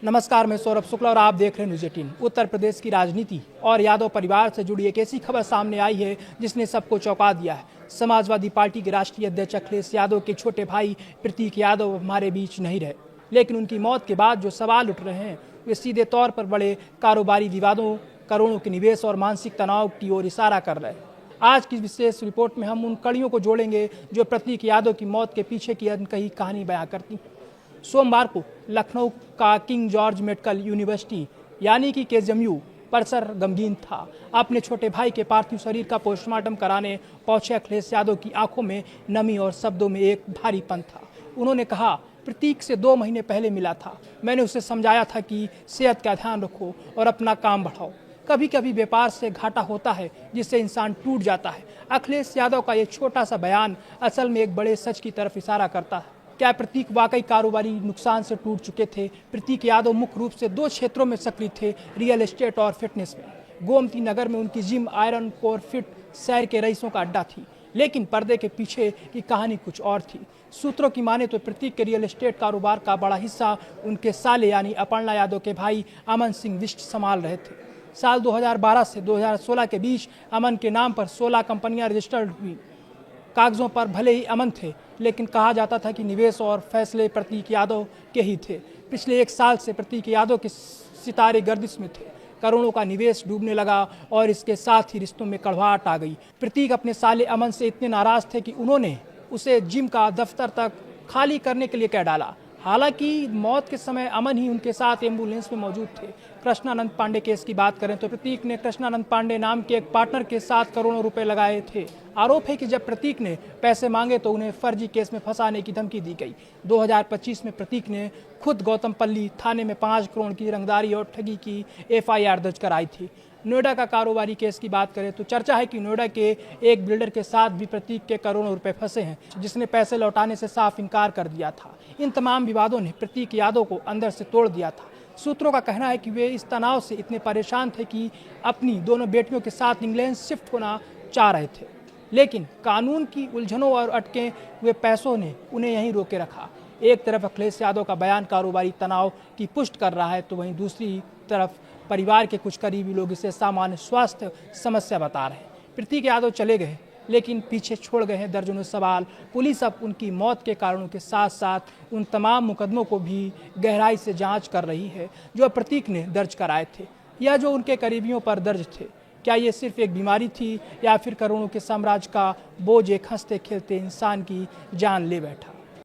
नमस्कार, मैं सौरभ शुक्ला और आप देख रहे हैं न्यूज़ 18। उत्तर प्रदेश की राजनीति और यादव परिवार से जुड़ी एक ऐसी खबर सामने आई है जिसने सबको चौंका दिया है। समाजवादी पार्टी के राष्ट्रीय अध्यक्ष अखिलेश यादव के छोटे भाई प्रतीक यादव हमारे बीच नहीं रहे, लेकिन उनकी मौत के बाद जो सवाल उठ रहे हैं वे सीधे तौर पर बड़े कारोबारी विवादों, करोड़ों के निवेश और मानसिक तनाव की ओर इशारा कर रहे हैं। आज की विशेष रिपोर्ट में हम उन कड़ियों को जोड़ेंगे जो प्रतीक यादव की मौत के पीछे की अनकही कहानी बयां करती हैं। सोमवार को लखनऊ का किंग जॉर्ज मेडिकल यूनिवर्सिटी यानी कि केजीएमयू परिसर गमगीन था। अपने छोटे भाई के पार्थिव शरीर का पोस्टमार्टम कराने पहुंचे अखिलेश यादव की आंखों में नमी और शब्दों में एक भारीपन था। उन्होंने कहा, प्रतीक से 2 महीने पहले मिला था। मैंने उसे समझाया था कि सेहत का ध्यान रखो और अपना काम बढ़ाओ। कभी कभी व्यापार से घाटा होता है जिससे इंसान टूट जाता है। अखिलेश यादव का ये छोटा सा बयान असल में एक बड़े सच की तरफ इशारा करता है। क्या प्रतीक वाकई कारोबारी नुकसान से टूट चुके थे? प्रतीक यादव मुख्य रूप से 2 क्षेत्रों में सक्रिय थे, रियल एस्टेट और फिटनेस में। गोमती नगर में उनकी जिम आयरन कोर फिट शहर के रईसों का अड्डा थी, लेकिन पर्दे के पीछे की कहानी कुछ और थी। सूत्रों की माने तो प्रतीक के रियल एस्टेट कारोबार का बड़ा हिस्सा उनके साले यानी अपर्णा यादव के भाई अमन सिंह बिष्ट संभाल रहे थे। साल 2012 से 2016 के बीच अमन के नाम पर 16 कंपनियां रजिस्टर्ड हुई। कागजों पर भले ही अमन थे, लेकिन कहा जाता था कि निवेश और फैसले प्रतीक यादव के ही थे। पिछले 1 साल से प्रतीक यादव के सितारे गर्दिश में थे। करोड़ों का निवेश डूबने लगा और इसके साथ ही रिश्तों में कड़वाहट आ गई। प्रतीक अपने साले अमन से इतने नाराज थे कि उन्होंने उसे जिम का दफ्तर तक खाली करने के लिए कह डाला। हालांकि मौत के समय अमन ही उनके साथ एम्बुलेंस में मौजूद थे। कृष्णानंद पांडे केस की बात करें तो प्रतीक ने कृष्णानंद पांडे नाम के एक पार्टनर के साथ करोड़ों रुपए लगाए थे। आरोप है कि जब प्रतीक ने पैसे मांगे तो उन्हें फर्जी केस में फंसाने की धमकी दी गई। 2025 में प्रतीक ने खुद गौतमपल्ली थाने में 5 करोड़ की रंगदारी और ठगी की FIR दर्ज कराई थी। नोएडा का कारोबारी केस की बात करें तो चर्चा है कि नोएडा के एक बिल्डर के साथ भी प्रतीक के करोड़ों रुपए फंसे हैं, जिसने पैसे लौटाने से साफ इंकार कर दिया था। इन तमाम विवादों ने प्रतीक यादव को अंदर से तोड़ दिया था। सूत्रों का कहना है कि वे इस तनाव से इतने परेशान थे कि अपनी दोनों बेटियों के साथ इंग्लैंड शिफ्ट होना चाह रहे थे, लेकिन कानून की उलझनों और अटके हुए पैसों ने उन्हें यहीं रोके रखा। एक तरफ अखिलेश यादव का बयान कारोबारी तनाव की पुष्टि कर रहा है, तो वहीं दूसरी तरफ परिवार के कुछ करीबी लोग इसे सामान्य स्वास्थ्य समस्या बता रहे हैं। प्रतीक यादव चले गए, लेकिन पीछे छोड़ गए हैं दर्जनों सवाल। पुलिस अब उनकी मौत के कारणों के साथ साथ उन तमाम मुकदमों को भी गहराई से जांच कर रही है जो प्रतीक ने दर्ज कराए थे या जो उनके करीबियों पर दर्ज थे। क्या ये सिर्फ एक बीमारी थी या फिर करोड़ों के साम्राज्य का बोझ एक हंसते खेलते इंसान की जान ले बैठा?